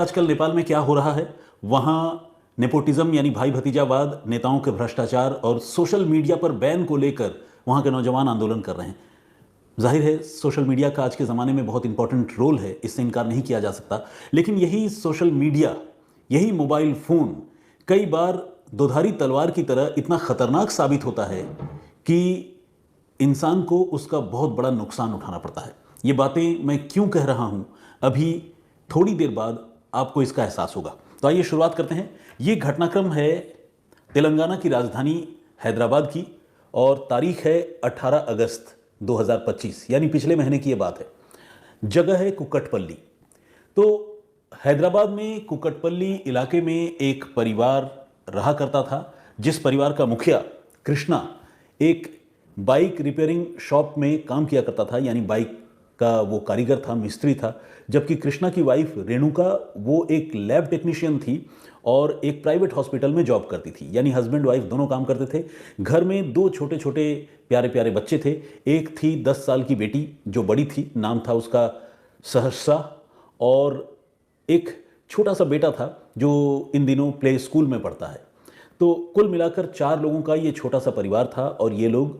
आजकल नेपाल में क्या हो रहा है, वहाँ नेपोटिज्म यानी भाई भतीजावाद, नेताओं के भ्रष्टाचार और सोशल मीडिया पर बैन को लेकर वहाँ के नौजवान आंदोलन कर रहे हैं। जाहिर है सोशल मीडिया का आज के ज़माने में बहुत इंपॉर्टेंट रोल है, इससे इनकार नहीं किया जा सकता। लेकिन यही सोशल मीडिया, यही मोबाइल फ़ोन कई बार दोधारी तलवार की तरह इतना ख़तरनाक साबित होता है कि इंसान को उसका बहुत बड़ा नुकसान उठाना पड़ता है। ये बातें मैं क्यों कह रहा हूँ, अभी थोड़ी देर बाद आपको इसका एहसास होगा। तो आइए शुरुआत करते हैं। ये घटनाक्रम है तेलंगाना की राजधानी हैदराबाद की और तारीख है 18 अगस्त 2025, यानी पिछले महीने की ये बात है। जगह है कुक्कटपल्ली। तो हैदराबाद में कुक्कटपल्ली इलाके में एक परिवार रहा करता था, जिस परिवार का मुखिया कृष्णा एक बाइक रिपेयरिंग शॉप में काम किया करता था, यानी बाइक का वो कारीगर था, मिस्त्री था। जबकि कृष्णा की वाइफ रेणुका वो एक लैब टेक्नीशियन थी और एक प्राइवेट हॉस्पिटल में जॉब करती थी, यानी हस्बैंड वाइफ दोनों काम करते थे। घर में दो छोटे छोटे प्यारे प्यारे बच्चे थे। एक थी 10 साल की बेटी जो बड़ी थी, नाम था उसका सहर्षा, और एक छोटा सा बेटा था जो इन दिनों प्ले स्कूल में पढ़ता है। तो कुल मिलाकर 4 लोगों का ये छोटा सा परिवार था और ये लोग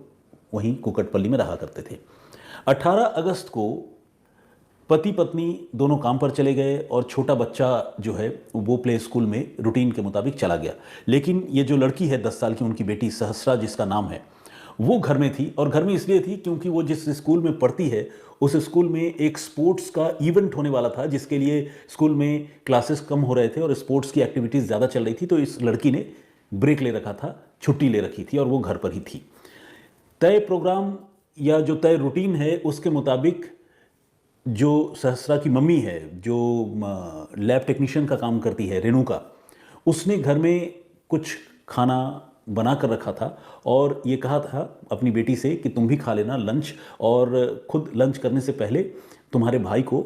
वहीं कुक्कटपल्ली में रहा करते थे। 18 अगस्त को पति पत्नी दोनों काम पर चले गए और छोटा बच्चा जो है वो प्ले स्कूल में रूटीन के मुताबिक चला गया। लेकिन ये जो लड़की है 10 साल की, उनकी बेटी सहस्रा जिसका नाम है, वो घर में थी। और घर में इसलिए थी क्योंकि वो जिस स्कूल में पढ़ती है उस स्कूल में एक स्पोर्ट्स का इवेंट होने वाला था, जिसके लिए स्कूल में क्लासेस कम हो रहे थे और स्पोर्ट्स की एक्टिविटीज़ ज़्यादा चल रही थी। तो इस लड़की ने ब्रेक ले रखा था, छुट्टी ले रखी थी और वो घर पर ही थी। तय प्रोग्राम या जो तय रूटीन है उसके मुताबिक जो सहस्रा की मम्मी है, जो लैब टेक्नीशियन का काम करती है रेणुका, उसने घर में कुछ खाना बना कर रखा था और ये कहा था अपनी बेटी से कि तुम भी खा लेना लंच, और खुद लंच करने से पहले तुम्हारे भाई को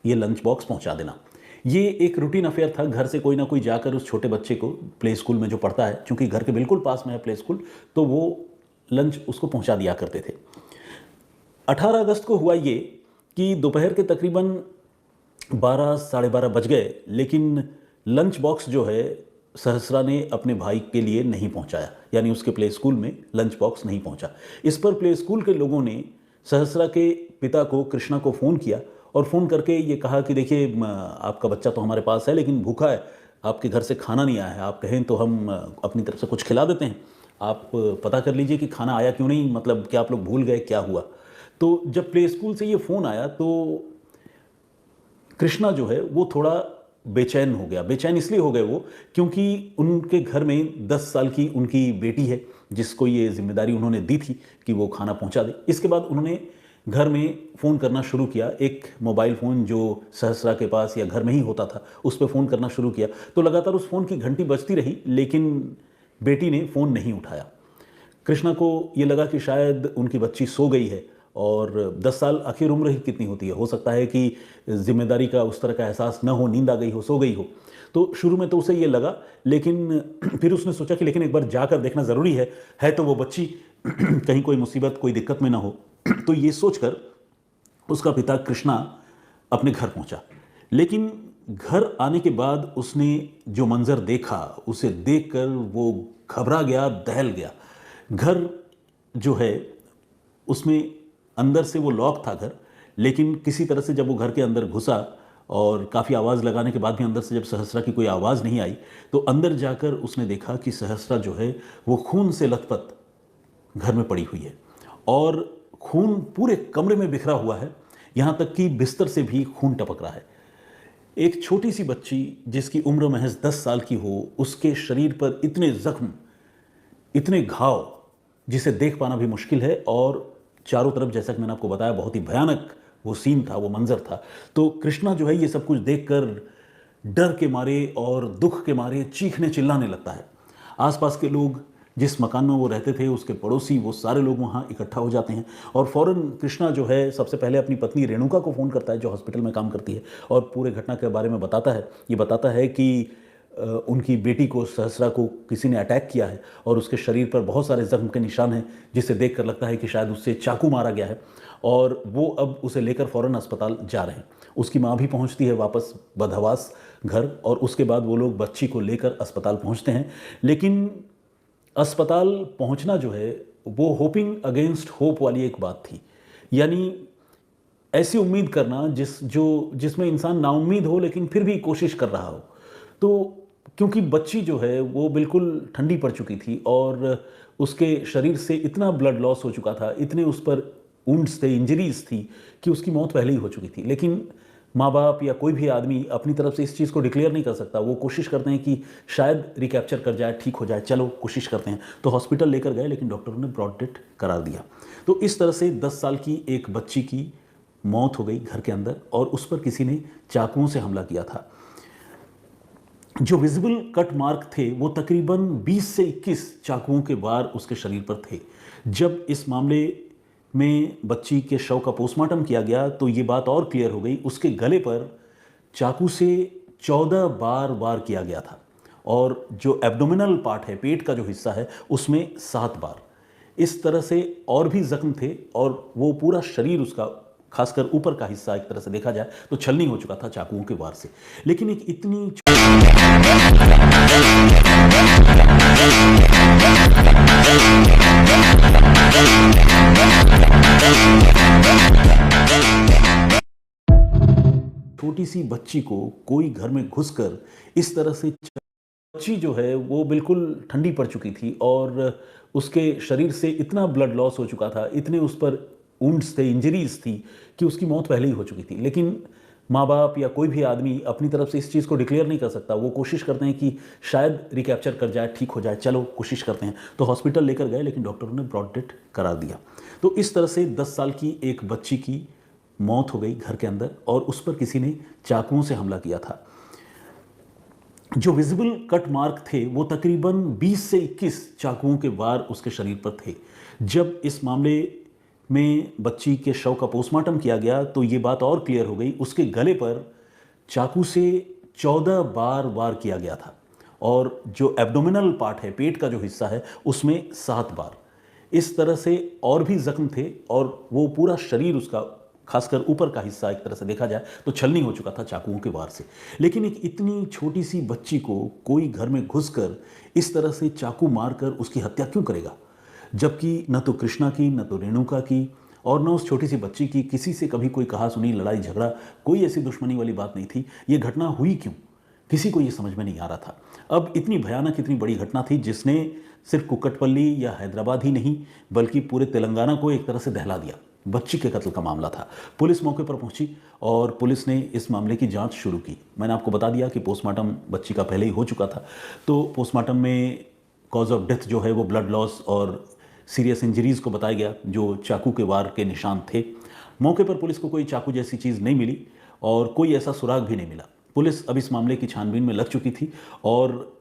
ये लंच बॉक्स पहुंचा देना। ये एक रूटीन अफेयर था, घर से कोई ना कोई जाकर उस छोटे बच्चे को प्ले स्कूल में जो पढ़ता है, चूंकि घर के बिल्कुल पास में है प्ले स्कूल, तो वो लंच उसको पहुंचा दिया करते थे। 18 अगस्त को हुआ ये कि दोपहर के तकरीबन 12 साढ़े 12 बज गए, लेकिन लंच बॉक्स जो है सहस्रा ने अपने भाई के लिए नहीं पहुंचाया, यानी उसके प्ले स्कूल में लंच बॉक्स नहीं पहुंचा। इस पर प्ले स्कूल के लोगों ने सहस्रा के पिता को, कृष्णा को फ़ोन किया और फ़ोन करके ये कहा कि देखिए आपका बच्चा तो हमारे पास है लेकिन भूखा है, आपके घर से खाना नहीं आया है, आप कहें तो हम अपनी तरफ से कुछ खिला देते हैं, आप पता कर लीजिए कि खाना आया क्यों नहीं, मतलब क्या आप लोग भूल गए, क्या हुआ। तो जब प्ले स्कूल से ये फ़ोन आया तो कृष्णा जो है वो थोड़ा बेचैन हो गया। बेचैन इसलिए हो गए वो क्योंकि उनके घर में 10 साल की उनकी बेटी है जिसको ये जिम्मेदारी उन्होंने दी थी कि वो खाना पहुंचा दे। इसके बाद उन्होंने घर में फ़ोन करना शुरू किया, एक मोबाइल फ़ोन जो सहस्रा के पास या घर में ही होता था उस पर फ़ोन करना शुरू किया। तो लगातार उस फ़ोन की घंटी बजती रही, लेकिन बेटी ने फ़ोन नहीं उठाया। कृष्णा को ये लगा कि शायद उनकी बच्ची सो गई है, और 10 साल आखिर उम्र ही कितनी होती है, हो सकता है कि जिम्मेदारी का उस तरह का एहसास न हो, नींद आ गई हो, सो गई हो। तो शुरू में तो उसे ये लगा, लेकिन फिर उसने सोचा कि लेकिन एक बार जाकर देखना ज़रूरी है तो वो बच्ची कहीं कोई मुसीबत, कोई दिक्कत में ना हो। तो ये सोचकर उसका पिता कृष्णा अपने घर पहुंचा। लेकिन घर आने के बाद उसने जो मंजर देखा, उसे देखकर वो घबरा गया, दहल गया। घर जो है उसमें अंदर से वो लॉक था घर, लेकिन किसी तरह से जब वो घर के अंदर घुसा और काफ़ी आवाज़ लगाने के बाद भी अंदर से जब सहस्रा की कोई आवाज़ नहीं आई, तो अंदर जाकर उसने देखा कि सहस्रा जो है वो खून से लथपथ घर में पड़ी हुई है और खून पूरे कमरे में बिखरा हुआ है, यहाँ तक कि बिस्तर से भी खून टपक रहा है। एक छोटी सी बच्ची जिसकी उम्र महज 10 साल की हो, उसके शरीर पर इतने जख्म, इतने घाव, जिसे देख पाना भी मुश्किल है, और चारों तरफ जैसा कि मैंने आपको बताया बहुत ही भयानक वो सीन था, वो मंजर था। तो कृष्णा जो है ये सब कुछ देखकर डर के मारे और दुख के मारे चीखने चिल्लाने लगता है। आसपास के लोग, जिस मकान में वो रहते थे, उसके पड़ोसी, वो सारे लोग वहाँ इकट्ठा हो जाते हैं और फ़ौरन कृष्णा जो है सबसे पहले अपनी पत्नी रेणुका को फ़ोन करता है जो हॉस्पिटल में काम करती है, और पूरे घटना के बारे में बताता है। ये बताता है कि उनकी बेटी को, सहस्रा को, किसी ने अटैक किया है और उसके शरीर पर बहुत सारे जख्म के निशान हैं, जिसे देखकर लगता है कि शायद उससे चाकू मारा गया है, और वो अब उसे लेकर फ़ौरन अस्पताल जा रहे हैं। उसकी माँ भी पहुंचती है वापस बदहवास घर, और उसके बाद वो लोग बच्ची को लेकर अस्पताल पहुंचते हैं। लेकिन अस्पताल पहुंचना जो है वो होपिंग अगेंस्ट होप वाली एक बात थी, यानी ऐसी उम्मीद करना जिसमें इंसान नाउम्मीद हो लेकिन फिर भी कोशिश कर रहा हो। तो क्योंकि बच्ची जो है वो बिल्कुल ठंडी पड़ चुकी थी और उसके शरीर से इतना ब्लड लॉस हो चुका था, इतने उस पर वुंड्स थे, इंजरीज थी कि उसकी मौत पहले ही हो चुकी थी। लेकिन माँ बाप या कोई भी आदमी अपनी तरफ से इस चीज़ को डिक्लेयर नहीं कर सकता। वो कोशिश करते हैं कि शायद रिकैप्चर कर जाए, ठीक हो जाए, चलो कोशिश करते हैं। तो हॉस्पिटल लेकर गए लेकिन डॉक्टरों ने ब्रॉड डेथ करार दिया। तो इस तरह से 10 साल की एक बच्ची की मौत हो गई घर के अंदर, और उस पर किसी ने चाकुओं से हमला किया था। जो विजिबल कट मार्क थे वो तकरीबन 20 से 21 चाकुओं के वार उसके शरीर पर थे। जब इस मामले में बच्ची के शव का पोस्टमार्टम किया गया तो ये बात और क्लियर हो गई, उसके गले पर चाकू से 14 बार वार किया गया था, और जो एब्डोमिनल पार्ट है, पेट का जो हिस्सा है, उसमें 7 बार। इस तरह से और भी जख्म थे, और वो पूरा शरीर उसका, खासकर ऊपर का हिस्सा एक तरह से देखा जाए तो छलनी हो चुका था चाकुओं के वार से। लेकिन एक इतनी छोटी सी बच्ची को कोई घर में घुसकर इस तरह से, बच्ची जो है वो बिल्कुल ठंडी पड़ चुकी थी और उसके शरीर से इतना ब्लड लॉस हो चुका था, इतने उस पर वुंड्स थे, इंजरीज थी कि उसकी मौत पहले ही हो चुकी थी। लेकिन माँ बाप या कोई भी आदमी अपनी तरफ से इस चीज़ को डिक्लेयर नहीं कर सकता। वो कोशिश करते हैं कि शायद रिकैप्चर कर जाए, ठीक हो जाए, चलो कोशिश करते हैं। तो हॉस्पिटल लेकर गए लेकिन डॉक्टरों ने ब्रॉड डेथ करार दिया। तो इस तरह से 10 साल की एक बच्ची की मौत हो गई घर के अंदर, और उस पर किसी ने चाकुओं से हमला किया था। जो विजिबल कट मार्क थे वो तकरीबन 20 से 21 चाकुओं के वार उसके शरीर पर थे। जब इस मामले में बच्ची के शव का पोस्टमार्टम किया गया तो ये बात और क्लियर हो गई, उसके गले पर चाकू से 14 बार वार किया गया था, और जो एब्डोमिनल पार्ट है, पेट का जो हिस्सा है, उसमें 7 बार। इस तरह से और भी जख्म थे, और वो पूरा शरीर उसका, खासकर ऊपर का हिस्सा एक तरह से देखा जाए तो छलनी हो चुका था चाकुओं के वार से। लेकिन एक इतनी छोटी सी बच्ची को कोई घर में घुसकर इस तरह से चाकू मारकर उसकी हत्या क्यों करेगा, जबकि न तो कृष्णा की, न तो रेणुका की, और न उस छोटी सी बच्ची की किसी से कभी कोई कहा सुनी लड़ाई झगड़ा, कोई ऐसी दुश्मनी वाली बात नहीं थी। ये घटना हुई क्यों, किसी को ये समझ में नहीं आ रहा था। अब इतनी भयानक, इतनी बड़ी घटना थी जिसने सिर्फ कुक्कटपल्ली या हैदराबाद ही नहीं बल्कि पूरे तेलंगाना को एक तरह से दहला दिया। बच्ची के कत्ल का मामला था। पुलिस मौके पर पहुंची और पुलिस ने इस मामले की जांच शुरू की। मैंने आपको बता दिया कि पोस्टमार्टम बच्ची का पहले ही हो चुका था। तो पोस्टमार्टम में कॉज ऑफ डेथ जो है वो ब्लड लॉस और सीरियस इंजरीज को बताया गया, जो चाकू के वार के निशान थे। मौके पर पुलिस को कोई चाकू जैसी चीज़ नहीं मिली और कोई ऐसा सुराग भी नहीं मिला। पुलिस अब इस मामले की छानबीन में लग चुकी थी, और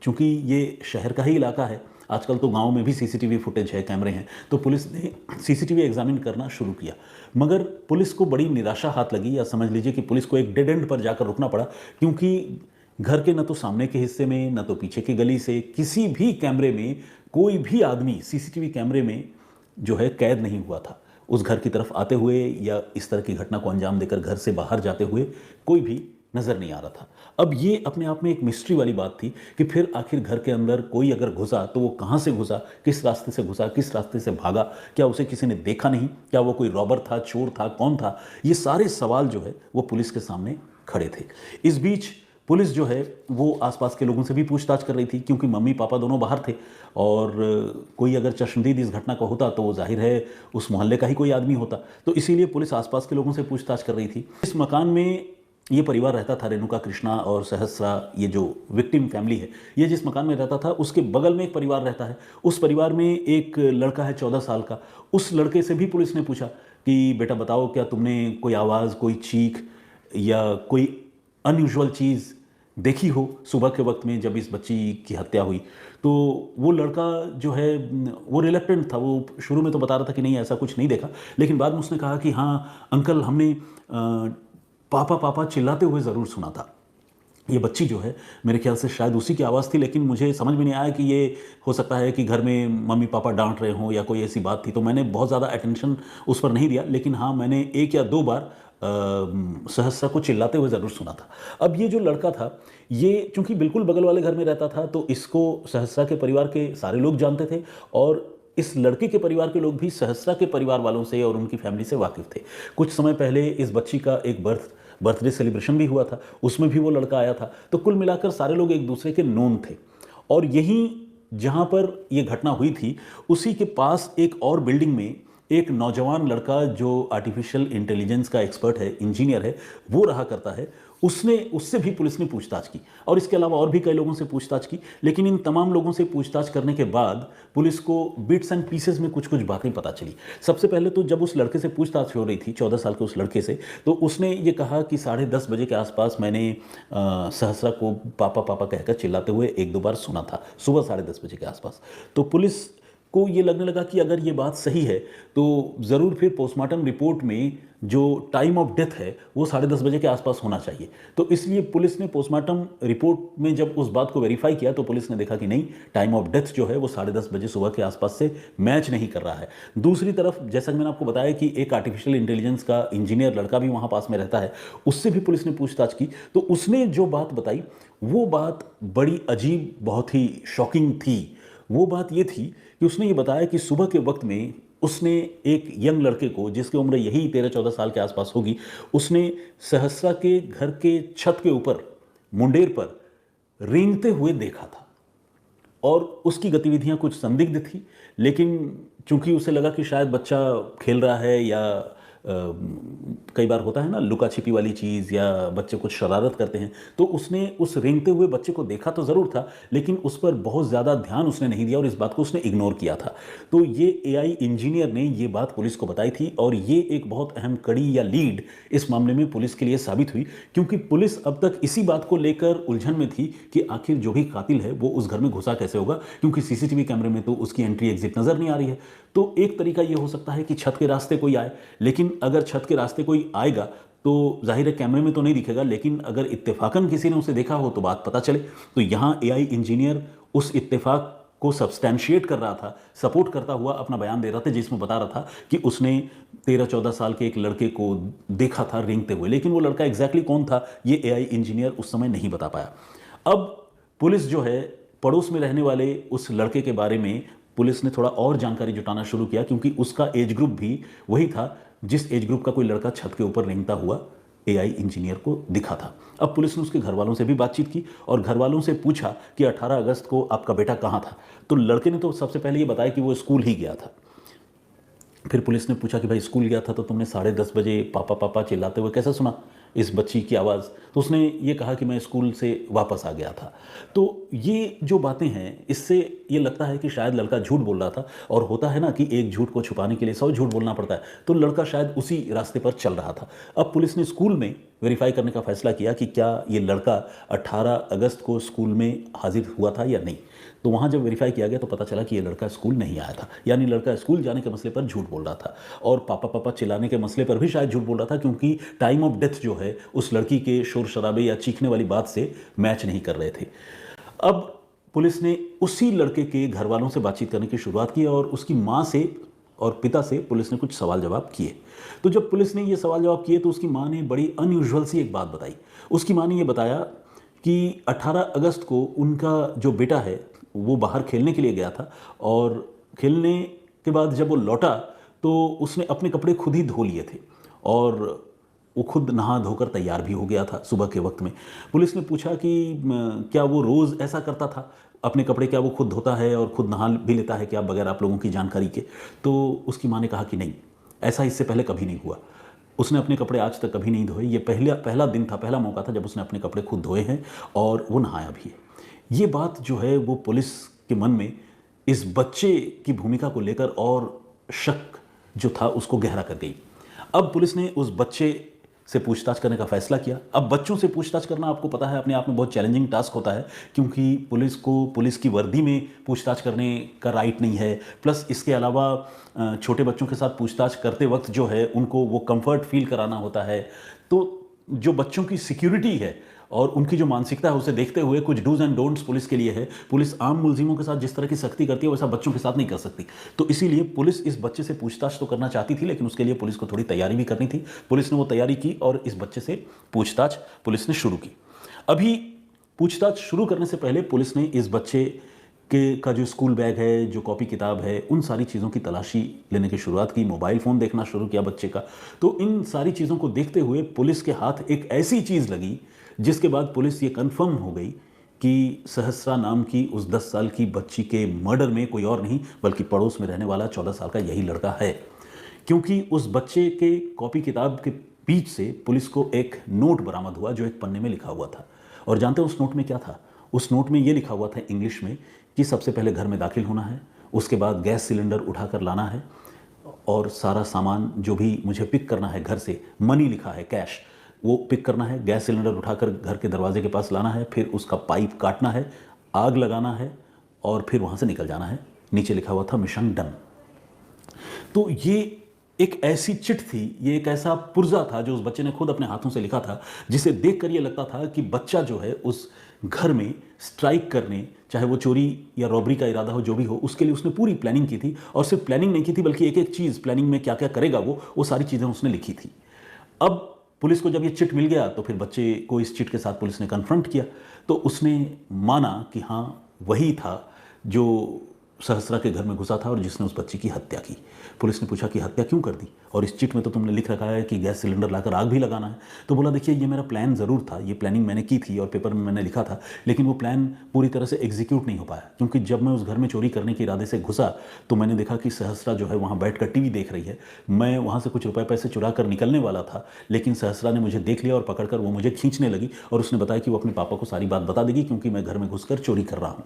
चूंकि ये शहर का ही इलाका है, आजकल तो गांव में भी सीसीटीवी फुटेज है, कैमरे हैं, तो पुलिस ने सीसीटीवी एग्जामिन करना शुरू किया। मगर पुलिस को बड़ी निराशा हाथ लगी, या समझ लीजिए कि पुलिस को एक डेड एंड पर जाकर रुकना पड़ा, क्योंकि घर के न तो सामने के हिस्से में, न तो पीछे की गली से किसी भी कैमरे में कोई भी आदमी सीसीटीवी कैमरे में जो है कैद नहीं हुआ था। उस घर की तरफ आते हुए या इस तरह की घटना को अंजाम देकर घर से बाहर जाते हुए कोई भी नज़र नहीं आ रहा था। अब ये अपने आप में एक मिस्ट्री वाली बात थी कि फिर आखिर घर के अंदर कोई अगर घुसा तो वो कहाँ से घुसा, किस रास्ते से घुसा, किस रास्ते से भागा, क्या उसे किसी ने देखा नहीं, क्या वो कोई रॉबर था, चोर था, कौन था? ये सारे सवाल जो है वो पुलिस के सामने खड़े थे। इस बीच पुलिस जो है वो आसपास के लोगों से भी पूछताछ कर रही थी, क्योंकि मम्मी पापा दोनों बाहर थे, और कोई अगर चश्मदीद इस घटना का होता तो वो जाहिर है उस मोहल्ले का ही कोई आदमी होता। तो इसीलिए पुलिस आसपास के लोगों से पूछताछ कर रही थी। इस मकान में ये परिवार रहता था, रेणुका, कृष्णा और सहस्रा, ये जो विक्टिम फैमिली है, ये जिस मकान में रहता था उसके बगल में एक परिवार रहता है। उस परिवार में एक लड़का है 14 साल का। उस लड़के से भी पुलिस ने पूछा कि बेटा बताओ, क्या तुमने कोई आवाज़, कोई चीख या कोई अनयूजुअल चीज़ देखी हो सुबह के वक्त में जब इस बच्ची की हत्या हुई? तो वो लड़का जो है वो रिलक्टेंट था। वो शुरू में तो बता रहा था कि नहीं ऐसा कुछ नहीं देखा, लेकिन बाद में उसने कहा कि हाँ अंकल, हमने पापा पापा चिल्लाते हुए ज़रूर सुना था। ये बच्ची जो है मेरे ख्याल से शायद उसी की आवाज़ थी, लेकिन मुझे समझ में नहीं आया कि ये हो सकता है कि घर में मम्मी पापा डांट रहे हों या कोई ऐसी बात थी, तो मैंने बहुत ज़्यादा अटेंशन उस पर नहीं दिया। लेकिन हाँ, मैंने 1 या 2 बार सहस्रा को चिल्लाते हुए ज़रूर सुना था। अब ये जो लड़का था, ये चूंकि बिल्कुल बगल वाले घर में रहता था, तो इसको सहस्रा के परिवार के सारे लोग जानते थे और इस लड़के के परिवार के लोग भी सहस्रा के परिवार वालों से और उनकी फैमिली से वाकिफ थे। कुछ समय पहले इस बच्ची का एक बर्थडे सेलिब्रेशन भी हुआ था, उसमें भी वो लड़का आया था। तो कुल मिलाकर सारे लोग एक दूसरे के नोन थे। और यहीं जहाँ पर ये घटना हुई थी, उसी के पास एक और बिल्डिंग में एक नौजवान लड़का जो आर्टिफिशियल इंटेलिजेंस का एक्सपर्ट है, इंजीनियर है, वो रहा करता है। उससे भी पुलिस ने पूछताछ की और इसके अलावा और भी कई लोगों से पूछताछ की। लेकिन इन तमाम लोगों से पूछताछ करने के बाद पुलिस को बिट्स एंड पीसेस में कुछ कुछ बातें पता चली। सबसे पहले तो जब उस लड़के से पूछताछ हो रही थी, 14 साल के उस लड़के से, तो उसने ये कहा कि 10:30 बजे के आसपास मैंने सहस्रा को पापा पापा कहकर चिल्लाते हुए 1-2 बार सुना था, सुबह 10:30 बजे के आसपास। तो पुलिस को ये लगने लगा कि अगर ये बात सही है तो ज़रूर फिर पोस्टमार्टम रिपोर्ट में जो टाइम ऑफ डेथ है वो 10:30 बजे के आसपास होना चाहिए। तो इसलिए पुलिस ने पोस्टमार्टम रिपोर्ट में जब उस बात को वेरीफाई किया तो पुलिस ने देखा कि नहीं, टाइम ऑफ डेथ जो है वो 10:30 बजे सुबह के आसपास से मैच नहीं कर रहा है। दूसरी तरफ, जैसा कि मैंने आपको बताया कि एक आर्टिफिशियल इंटेलिजेंस का इंजीनियर लड़का भी वहाँ पास में रहता है, उससे भी पुलिस ने पूछताछ की। तो उसने जो बात बताई वो बात बड़ी अजीब, बहुत ही शॉकिंग थी। वो बात ये थी कि उसने ये बताया कि सुबह के वक्त में उसने एक यंग लड़के को, जिसकी उम्र यही 13-14 साल के आसपास होगी, उसने सहस्रा के घर के छत के ऊपर मुंडेर पर रेंगते हुए देखा था। और उसकी गतिविधियां कुछ संदिग्ध थी, लेकिन चूंकि उसे लगा कि शायद बच्चा खेल रहा है या कई बार होता है ना लुका छिपी वाली चीज़, या बच्चे कुछ शरारत करते हैं, तो उसने उस रेंगते हुए बच्चे को देखा तो ज़रूर था, लेकिन उस पर बहुत ज़्यादा ध्यान उसने नहीं दिया और इस बात को उसने इग्नोर किया था। तो ये एआई इंजीनियर ने ये बात पुलिस को बताई थी और ये एक बहुत अहम कड़ी या लीड इस मामले में पुलिस के लिए साबित हुई, क्योंकि पुलिस अब तक इसी बात को लेकर उलझन में थी कि आखिर जो भी कातिल है वो उस घर में घुसा कैसे होगा, क्योंकि सीसीटीवी कैमरे में तो उसकी एंट्री एग्जिट नज़र नहीं आ रही है। तो एक तरीका ये हो सकता है कि छत के रास्ते कोई आए, लेकिन अगर छत के रास्ते कोई आएगा तो जाहिर है कैमरे में तो नहीं दिखेगा, लेकिन अगर इत्तेफाकन किसी ने उसे देखा हो तो बात पता चले। तो यहाँ एआई इंजीनियर उस इत्तेफाक को सब्सटैंशिएट कर रहा था, सपोर्ट करता हुआ अपना बयान दे रहा था, जिसमें बता रहा था कि उसने 13-14 साल के एक लड़के को देखा था रेंगते हुए। लेकिन वो लड़का एग्जैक्टली कौन था ये एआई इंजीनियर उस समय नहीं बता पाया। अब पुलिस जो है पड़ोस में रहने वाले उस लड़के के बारे में पुलिस ने थोड़ा और जानकारी जुटाना शुरू किया, क्योंकि उसका एज ग्रुप भी वही था जिस एज ग्रुप का कोई लड़का छत के ऊपर रेंगता हुआ एआई इंजीनियर को दिखा था। अब पुलिस ने उसके घर वालों से भी बातचीत की और घर वालों से पूछा कि 18 अगस्त को आपका बेटा कहाँ था। तो लड़के ने तो सबसे पहले ये बताया कि वो स्कूल ही गया था। फिर पुलिस ने पूछा कि भाई स्कूल गया था तो तुमने 10:30 बजे पापा पापा चिल्लाते हुए कैसे सुना इस बच्ची की आवाज़? तो उसने ये कहा कि मैं स्कूल से वापस आ गया था। तो ये जो बातें हैं, इससे ये लगता है कि शायद लड़का झूठ बोल रहा था, और होता है ना कि एक झूठ को छुपाने के लिए 100 झूठ बोलना पड़ता है, तो लड़का शायद उसी रास्ते पर चल रहा था। अब पुलिस ने स्कूल में वेरीफाई करने का फैसला किया कि क्या ये लड़का 18 अगस्त को स्कूल में हाजिर हुआ था या नहीं। तो वहाँ जब वेरीफाई किया गया तो पता चला कि ये लड़का स्कूल नहीं आया था, यानी लड़का स्कूल जाने के मसले पर झूठ बोल रहा था, और पापा पापा चिल्लाने के मसले पर भी शायद झूठ बोल रहा था, क्योंकि टाइम ऑफ डेथ जो है उस लड़की के शोर शराबे या चीखने वाली बात से मैच नहीं कर रहे थे। अब पुलिस ने उसी लड़के के घर वालों से बातचीत करने की शुरुआत की और उसकी माँ से और पिता से पुलिस ने कुछ सवाल जवाब किए। तो जब पुलिस ने ये सवाल जवाब किए तो उसकी माँ ने बड़ी अनयूजुअल सी एक बात बताई। उसकी माँ ने ये बताया कि 18 अगस्त को उनका जो बेटा है वो बाहर खेलने के लिए गया था, और खेलने के बाद जब वो लौटा तो उसने अपने कपड़े खुद ही धो लिए थे और वो खुद नहा धोकर तैयार भी हो गया था सुबह के वक्त में। पुलिस ने पूछा कि क्या वो रोज़ ऐसा करता था, अपने कपड़े क्या वो खुद धोता है और खुद नहा भी लेता है क्या बगैर आप लोगों की जानकारी के? तो उसकी माँ ने कहा कि नहीं, ऐसा इससे पहले कभी नहीं हुआ, उसने अपने कपड़े आज तक कभी नहीं धोए, ये पहला दिन था, पहला मौका था जब उसने अपने कपड़े खुद धोए हैं और वो नहाया भी है। ये बात जो है वो पुलिस के मन में इस बच्चे की भूमिका को लेकर और शक जो था उसको गहरा कर गई। अब पुलिस ने उस बच्चे से पूछताछ करने का फैसला किया। अब बच्चों से पूछताछ करना आपको पता है अपने आप में बहुत चैलेंजिंग टास्क होता है, क्योंकि पुलिस को पुलिस की वर्दी में पूछताछ करने का राइट नहीं है। प्लस इसके अलावा छोटे बच्चों के साथ पूछताछ करते वक्त जो है उनको वो कंफर्ट फील कराना होता है। तो जो बच्चों की सिक्योरिटी है और उनकी जो मानसिकता है उसे देखते हुए कुछ डूज एंड डोंट्स पुलिस के लिए है। पुलिस आम मुलजिमों के साथ जिस तरह की सख्ती करती है वैसा बच्चों के साथ नहीं कर सकती। तो इसीलिए पुलिस इस बच्चे से पूछताछ तो करना चाहती थी, लेकिन उसके लिए पुलिस को थोड़ी तैयारी भी करनी थी। पुलिस ने वो तैयारी की और इस बच्चे से पूछताछ पुलिस ने शुरू की। अभी पूछताछ शुरू करने से पहले पुलिस ने इस बच्चे के का जो स्कूल बैग है, जो कॉपी किताब है, उन सारी चीज़ों की तलाशी लेने की शुरुआत की। मोबाइल फ़ोन देखना शुरू किया बच्चे का। तो इन सारी चीज़ों को देखते हुए पुलिस के हाथ एक ऐसी चीज़ लगी जिसके बाद पुलिस ये कंफर्म हो गई कि सहस्रा नाम की उस 10 साल की बच्ची के मर्डर में कोई और नहीं बल्कि पड़ोस में रहने वाला 14 साल का यही लड़का है। क्योंकि उस बच्चे के कॉपी किताब के बीच से पुलिस को एक नोट बरामद हुआ जो एक पन्ने में लिखा हुआ था। और जानते हैं उस नोट में क्या था? उस नोट में ये लिखा हुआ था इंग्लिश में कि सबसे पहले घर में दाखिल होना है, उसके बाद गैस सिलेंडर उठाकर लाना है और सारा सामान जो भी मुझे पिक करना है घर से, मनी लिखा है, कैश, वो पिक करना है। गैस सिलेंडर उठाकर घर के दरवाजे के पास लाना है, फिर उसका पाइप काटना है, आग लगाना है और फिर वहाँ से निकल जाना है। नीचे लिखा हुआ था मिशन डन। तो ये एक ऐसी चिट थी, ये एक ऐसा पुर्जा था जो उस बच्चे ने खुद अपने हाथों से लिखा था, जिसे देखकर ये लगता था कि बच्चा जो है उस घर में स्ट्राइक करने, चाहे वो चोरी या रॉबरी का इरादा हो, जो भी हो, उसके लिए उसने पूरी प्लानिंग की थी। और सिर्फ प्लानिंग नहीं की थी बल्कि एक एक चीज़ प्लानिंग में क्या क्या करेगा वो सारी चीज़ें उसने लिखी थी। अब पुलिस को जब ये चिट मिल गया तो फिर बच्चे को इस चिट के साथ पुलिस ने कन्फ्रंट किया। तो उसने माना कि हाँ वही था जो सहस्रा के घर में घुसा था और जिसने उस बच्ची की हत्या की। पुलिस ने पूछा कि हत्या क्यों कर दी, और इस चिट में तो तुमने लिख रखा है कि गैस सिलेंडर लाकर आग भी लगाना है। तो बोला देखिए ये मेरा प्लान ज़रूर था, ये प्लानिंग मैंने की थी और पेपर में मैंने लिखा था, लेकिन वो प्लान पूरी तरह से एग्जीक्यूट नहीं हो पाया। क्योंकि जब मैं उस घर में चोरी करने के इरादे से घुसा तो मैंने देखा कि सहस्रा जो है वहाँ बैठ कर टीवी देख रही है। मैं वहाँ से कुछ रुपए पैसे चुरा कर निकलने वाला था, लेकिन सहस्रा ने मुझे देख लिया और पकड़कर वो मुझे खींचने लगी और उसने बताया कि वो अपने पापा को सारी बात बता देगी क्योंकि मैं घर में घुसकर चोरी कर रहा हूँ।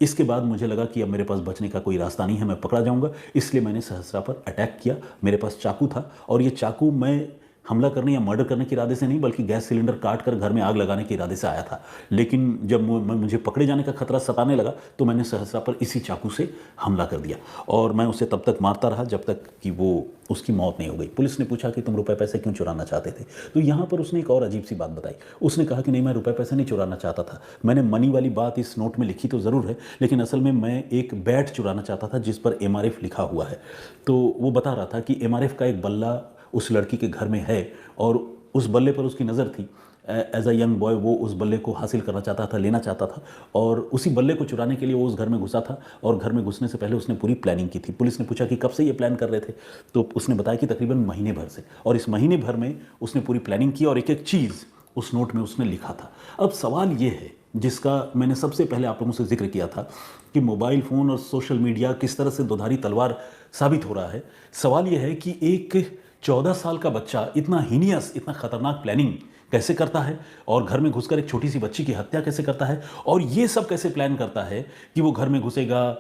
इसके बाद मुझे लगा कि अब मेरे पास बचने का कोई रास्ता नहीं है, मैं पकड़ा जाऊंगा, इसलिए मैंने सहस्रा पर अटैक किया। मेरे पास चाकू था और ये चाकू मैं हमला करने या मर्डर करने के इरादे से नहीं बल्कि गैस सिलेंडर काट कर घर में आग लगाने के इरादे से आया था। लेकिन जब मुझे पकड़े जाने का खतरा सताने लगा तो मैंने सहस्रा पर इसी चाकू से हमला कर दिया और मैं उसे तब तक मारता रहा जब तक कि वो उसकी मौत नहीं हो गई। पुलिस ने पूछा कि तुम रुपए पैसे क्यों चुराना चाहते थे? तो यहाँ पर उसने एक और अजीब सी बात बताई। उसने कहा कि नहीं, मैं रुपए पैसे नहीं चुराना चाहता था, मैंने मनी वाली बात इस नोट में लिखी तो ज़रूर है, लेकिन असल में मैं एक बैट चुराना चाहता था जिस पर MRF लिखा हुआ है। तो वो बता रहा था कि MRF का एक बल्ला उस लड़की के घर में है और उस बल्ले पर उसकी नज़र थी। एज अ यंग बॉय वो उस बल्ले को हासिल करना चाहता था, लेना चाहता था और उसी बल्ले को चुराने के लिए वो उस घर में घुसा था और घर में घुसने से पहले उसने पूरी प्लानिंग की थी। पुलिस ने पूछा कि कब से ये प्लान कर रहे थे? तो उसने बताया कि तकरीबन महीने भर से, और इस महीने भर में उसने पूरी प्लानिंग की और एक एक चीज़ उस नोट में उसने लिखा था। अब सवाल ये है जिसका मैंने सबसे पहले आप लोगों से जिक्र किया था कि मोबाइल फ़ोन और सोशल मीडिया किस तरह से दोधारी तलवार साबित हो रहा है। सवाल ये है कि एक 14 साल का बच्चा इतना हीनियस, इतना खतरनाक प्लानिंग कैसे करता है और घर में घुसकर एक छोटी सी बच्ची की हत्या कैसे करता है, और ये सब कैसे प्लान करता है कि वो घर में घुसेगा,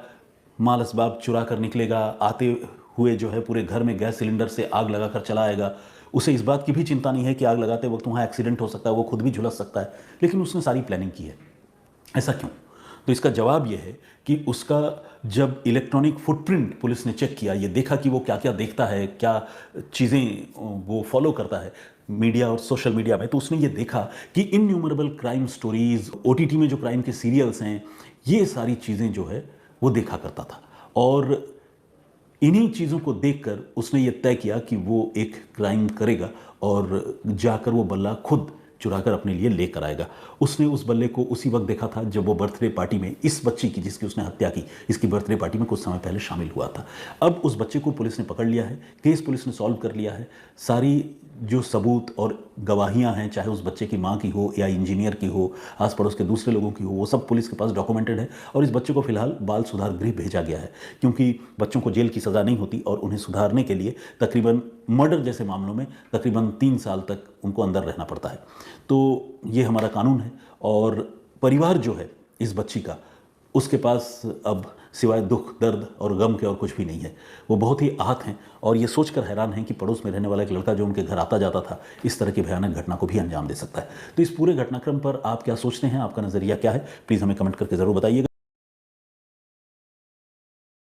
माल असबाब चुरा कर निकलेगा, आते हुए जो है पूरे घर में गैस सिलेंडर से आग लगाकर चला आएगा। उसे इस बात की भी चिंता नहीं है कि आग लगाते वक्त वहाँ एक्सीडेंट हो सकता है, वो खुद भी झुलस सकता है, लेकिन उसने सारी प्लानिंग की है। ऐसा क्यों? तो इसका जवाब यह है कि उसका जब इलेक्ट्रॉनिक फुटप्रिंट पुलिस ने चेक किया, ये देखा कि वो क्या क्या देखता है, क्या चीज़ें वो फॉलो करता है मीडिया और सोशल मीडिया में, तो उसने ये देखा कि इनन्यूमरेबल क्राइम स्टोरीज, OTT में जो क्राइम के सीरियल्स हैं, ये सारी चीज़ें जो है वो देखा करता था। और इन्हीं चीज़ों को देखकर उसने ये तय किया कि वो एक क्राइम करेगा और जाकर वो बल्ला खुद चुराकर अपने लिए लेकर आएगा। उसने उस बल्ले को उसी वक्त देखा था जब वो बर्थडे पार्टी में इस बच्ची की, जिसकी उसने हत्या की, इसकी बर्थडे पार्टी में कुछ समय पहले शामिल हुआ था। अब उस बच्चे को पुलिस ने पकड़ लिया है, केस पुलिस ने सॉल्व कर लिया है। सारी जो सबूत और गवाहियां हैं, चाहे उस बच्चे की माँ की हो या इंजीनियर की हो, आस पड़ोस के दूसरे लोगों की हो, वो सब पुलिस के पास डॉक्यूमेंटेड है और इस बच्चे को फिलहाल बाल सुधार गृह भेजा गया है, क्योंकि बच्चों को जेल की सज़ा नहीं होती और उन्हें सुधारने के लिए तकरीबन मर्डर जैसे मामलों में तकरीबन 3 साल तक उनको अंदर रहना पड़ता है। तो ये हमारा कानून है और परिवार जो है इस बच्ची का, उसके पास अब सिवाय दुख, दर्द और गम के और कुछ भी नहीं है। वो बहुत ही आहत हैं और ये सोचकर हैरान हैं कि पड़ोस में रहने वाला एक लड़का जो उनके घर आता जाता था, इस तरह की भयानक घटना को भी अंजाम दे सकता है। तो इस पूरे घटनाक्रम पर आप क्या सोचते हैं, आपका नज़रिया क्या है? प्लीज़ हमें कमेंट करके ज़रूर बताइएगा।